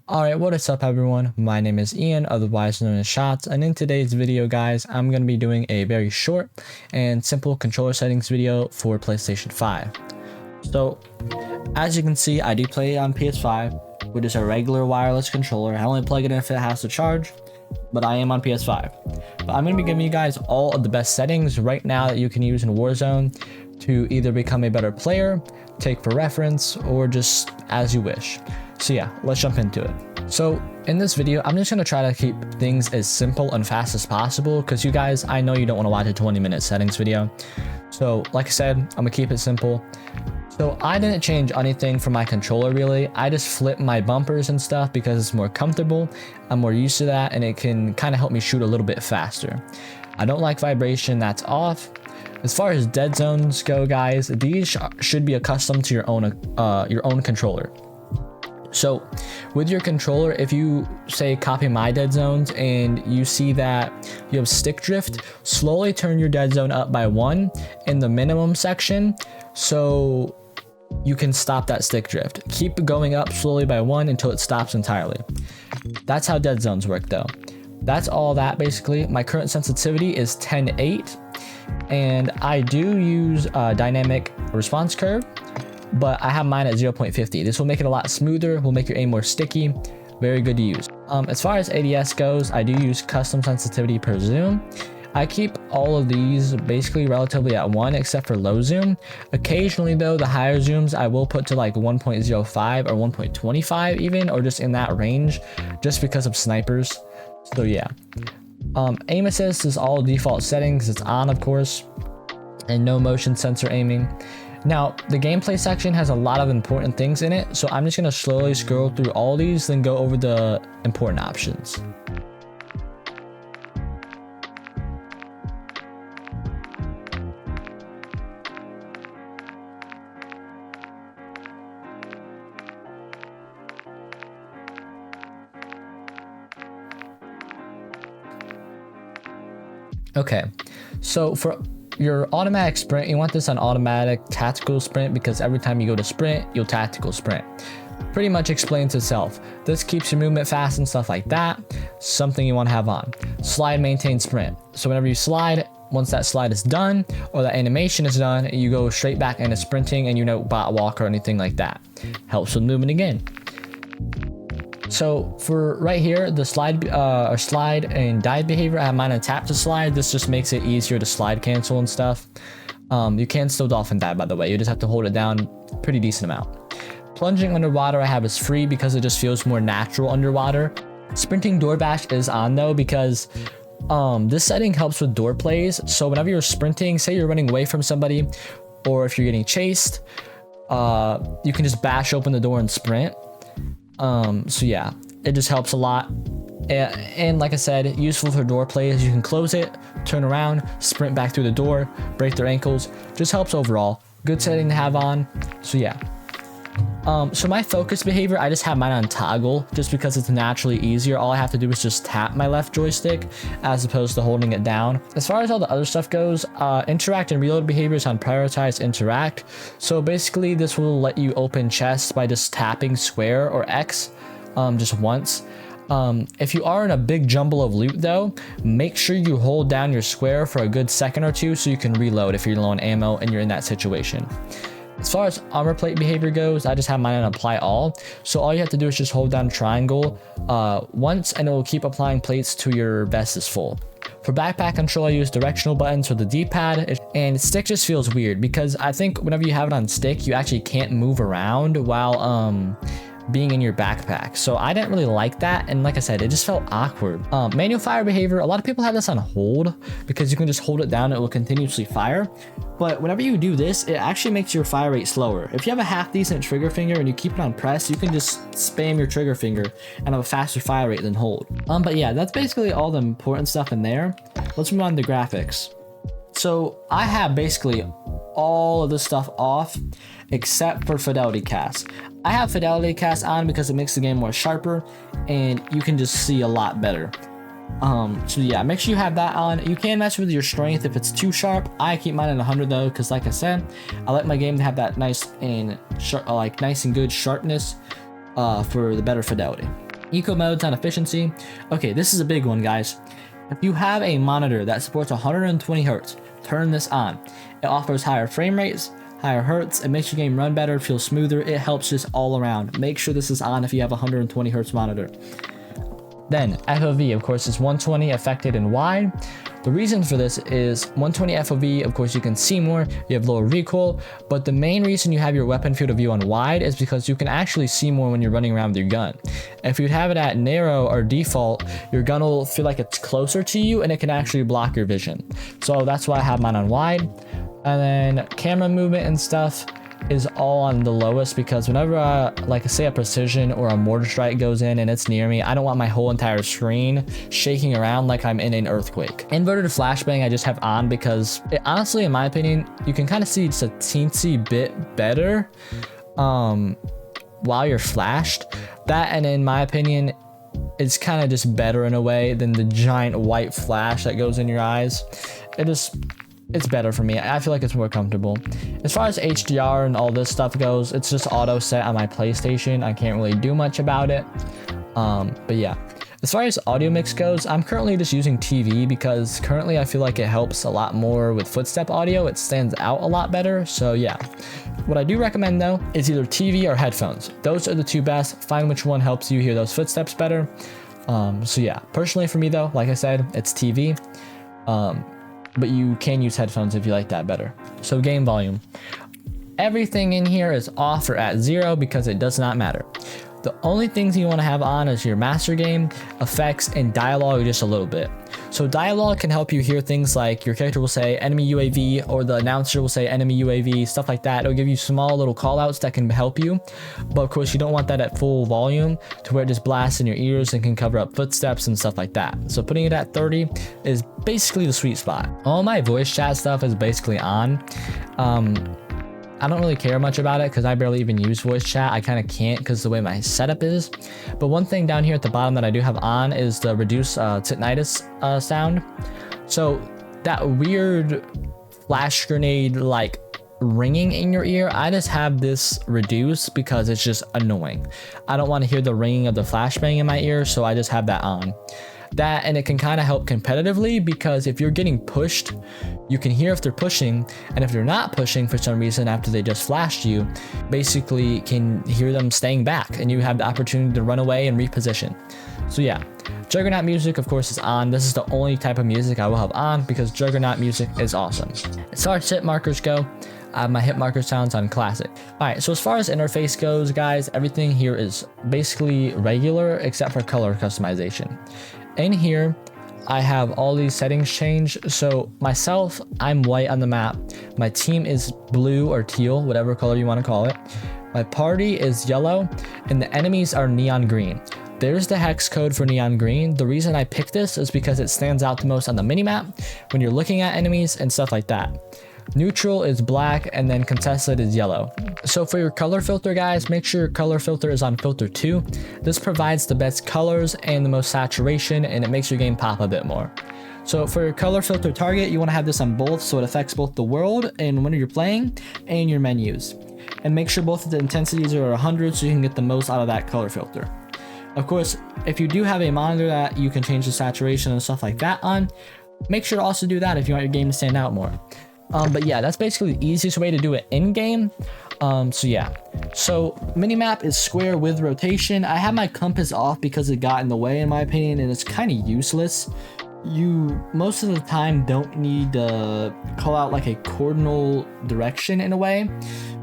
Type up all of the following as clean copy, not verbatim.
Alright, what is up everyone? My name is Ian, otherwise known as Shots, and in today's video guys, I'm going to be doing a very short and simple controller settings video for PlayStation 5. So, as you can see, I do play on PS5, which is a regular wireless controller. I only plug it in if it has to charge, but I am on PS5. But I'm going to be giving you guys all of the best settings right now that you can use in Warzone to either become a better player, take for reference, or just as you wish. So yeah, let's jump into it. So in this video, I'm just going to try to keep things as simple and fast as possible because you guys, I know you don't want to watch a 20-minute settings video. So like I said, I'm going to keep it simple. So I didn't change anything for my controller really. I just flipped my bumpers and stuff because it's more comfortable. I'm more used to that and it can kind of help me shoot a little bit faster. I don't like vibration, that's off. As far as dead zones go guys, these should be accustomed to your own controller. So with your controller, if you say copy my dead zones and you see that you have stick drift, slowly turn your dead zone up by 1 in the minimum section so you can stop that stick drift. Keep going up slowly by 1 until it stops entirely. That's how dead zones work though. That's all that basically. My current sensitivity is 10:8 and I do use dynamic response curve, but I have mine at 0.50. This will make it a lot smoother, will make your aim more sticky, very good to use. As far as ADS goes, I do use custom sensitivity per zoom. I keep all of these basically relatively at 1 except for low zoom. Occasionally though, the higher zooms I will put to like 1.05 or 1.25 even, or just in that range, just because of snipers. So yeah. Aim assist is all default settings, it's on of course, and no motion sensor aiming. Now, the gameplay section has a lot of important things in it, so I'm just going to slowly scroll through all these, then go over the important options. Okay, so for your automatic sprint, you want this on automatic tactical sprint because every time you go to sprint, you'll tactical sprint. Pretty much explains itself. This keeps your movement fast and stuff like that. Something you want to have on. Slide, maintain, sprint. So whenever you slide, once that slide is done or that animation is done, you go straight back into sprinting and you don't bot walk or anything like that. Helps with movement again. So for right here, the slide and dive behavior, I have mine on tap to slide. This just makes it easier to slide cancel and stuff. You can still dolphin dive by the way, you just have to hold it down pretty decent amount. Plunging underwater I have as free because it just feels more natural underwater. Sprinting door bash is on though because this setting helps with door plays. So whenever you're sprinting, say you're running away from somebody or if you're getting chased, you can just bash open the door and sprint. So yeah, it just helps a lot. And like I said, useful for door plays. You can close it, turn around, sprint back through the door, break their ankles. Just helps overall. Good setting to have on. So yeah. So my focus behavior, I just have mine on toggle just because it's naturally easier. All I have to do is just tap my left joystick as opposed to holding it down. As far as all the other stuff goes, interact and reload behavior is on prioritize interact. So basically this will let you open chests by just tapping square or X just once. If you are in a big jumble of loot though, make sure you hold down your square for a good second or two so you can reload if you're low on ammo and you're in that situation. As far as armor plate behavior goes, I just have mine on apply all. So all you have to do is just hold down triangle once and it will keep applying plates till your vest is full. For backpack control, I use directional buttons for the D-pad, and stick just feels weird because I think whenever you have it on stick, you actually can't move around while being in your backpack. So I didn't really like that, and like I said, it just felt awkward. Manual fire behavior, a lot of people have this on hold because you can just hold it down, it will continuously fire. But whenever you do this, it actually makes your fire rate slower. If you have a half decent trigger finger and you keep it on press, you can just spam your trigger finger and have a faster fire rate than hold. But yeah, that's basically all the important stuff in there. Let's move on to graphics. So I have basically all of this stuff off except for fidelity cast. I have fidelity cast on because it makes the game more sharper and you can just see a lot better. So yeah, make sure you have that on. You can mess with your strength if it's too sharp. I keep mine at 100 though, because like I said, I like my game to have that nice and good sharpness for the better fidelity. Eco modes on efficiency. Okay, this is a big one, guys. If you have a monitor that supports 120 Hz, turn this on. It offers higher frame rates, higher hertz, it makes your game run better, feel smoother, it helps just all around. Make sure this is on if you have a 120 Hz monitor. Then FOV, of course, is 120 affected and wide. The reason for this is 120 FOV, of course, you can see more, you have lower recoil, but the main reason you have your weapon field of view on wide is because you can actually see more when you're running around with your gun. If you'd have it at narrow or default, your gun will feel like it's closer to you and it can actually block your vision. So that's why I have mine on wide. And then camera movement and stuff is all on the lowest, because whenever like say a precision or a mortar strike goes in and it's near me, I don't want my whole entire screen shaking around like I'm in an earthquake. Inverted flashbang I just have on because it, honestly, in my opinion, you can kind of see just a teensy bit better while you're flashed. That, and in my opinion, it's kind of just better in a way than the giant white flash that goes in your eyes. It's better for me. I feel like it's more comfortable. As far as HDR and all this stuff goes, it's just auto set on my PlayStation. I can't really do much about it. But yeah, as far as audio mix goes, I'm currently just using TV because currently I feel like it helps a lot more with footstep audio. It stands out a lot better. So yeah, what I do recommend though is either TV or headphones. Those are the two best. Find which one helps you hear those footsteps better. So yeah, personally for me though, like I said, it's TV. But you can use headphones if you like that better. So game volume. Everything in here is off or at 0 because it does not matter. The only things you want to have on is your master game, effects, and dialogue just a little bit. So dialogue can help you hear things like your character will say enemy UAV, or the announcer will say enemy UAV, stuff like that. It'll give you small little call outs that can help you. But of course you don't want that at full volume to where it just blasts in your ears and can cover up footsteps and stuff like that. So putting it at 30 is basically the sweet spot. All my voice chat stuff is basically on. I don't really care much about it because I barely even use voice chat. I kind of can't because the way my setup is. But one thing down here at the bottom that I do have on is the reduce tinnitus sound. So that weird flash grenade like ringing in your ear, I just have this reduced because it's just annoying. I don't want to hear the ringing of the flashbang in my ear, so I just have that on. That, and it can kind of help competitively because if you're getting pushed, you can hear if they're pushing, and if they're not pushing for some reason after they just flashed you, basically can hear them staying back and you have the opportunity to run away and reposition. So yeah, Juggernaut music of course is on. This is the only type of music I will have on because Juggernaut music is awesome. As far as hit markers go, I have my hit marker sounds on classic. Alright, so as far as interface goes, guys, everything here is basically regular except for color customization. In here, I have all these settings changed. So myself, I'm white on the map. My team is blue or teal, whatever color you want to call it. My party is yellow, and the enemies are neon green. There's the hex code for neon green. The reason I picked this is because it stands out the most on the minimap when you're looking at enemies and stuff like that. Neutral is black, and then contested is yellow. So for your color filter, guys, make sure your color filter is on filter 2. This provides the best colors and the most saturation, and it makes your game pop a bit more. So for your color filter target, you want to have this on both so it affects both the world and when you're playing and your menus. And make sure both of the intensities are 100 so you can get the most out of that color filter. Of course, if you do have a monitor that you can change the saturation and stuff like that on, make sure to also do that if you want your game to stand out more. But yeah, that's basically the easiest way to do it in game. So yeah, so minimap is square with rotation. I have my compass off because it got in the way in my opinion, and it's kind of useless. You most of the time don't need to call out like a cardinal direction in a way.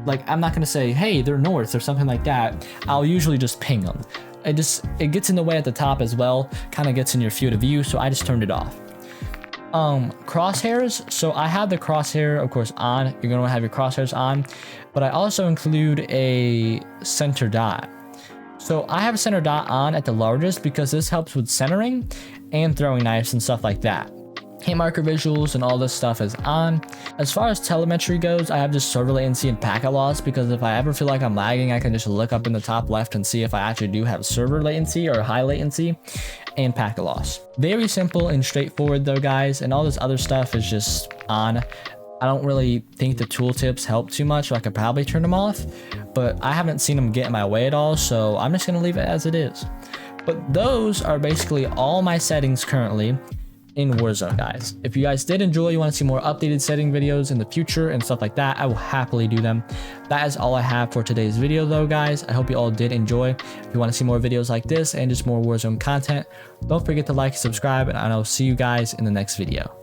Like I'm not gonna say, hey, they're north or something like that. I'll usually just ping them. It gets in the way at the top as well, kind of gets in your field of view, so I just turned it off. Crosshairs, so I have the crosshair of course on. You're going to have your crosshairs on, but I also include a center dot. So I have a center dot on at the largest because this helps with centering and throwing knives and stuff like that. Hit marker visuals and all this stuff is on. As far as telemetry goes, I have just server latency and packet loss because if I ever feel like I'm lagging, I can just look up in the top left and see if I actually do have server latency or high latency and packet loss. Very simple and straightforward though, guys, and all this other stuff is just on. I don't really think the tooltips help too much, so I could probably turn them off, but I haven't seen them get in my way at all, so I'm just gonna leave it as it is. But those are basically all my settings currently in Warzone, guys. If you guys did enjoy, you want to see more updated setting videos in the future and stuff like that, I will happily do them. That is all I have for today's video though, guys. I hope you all did enjoy. If you want to see more videos like this and just more Warzone content, don't forget to like and subscribe, and I'll see you guys in the next video.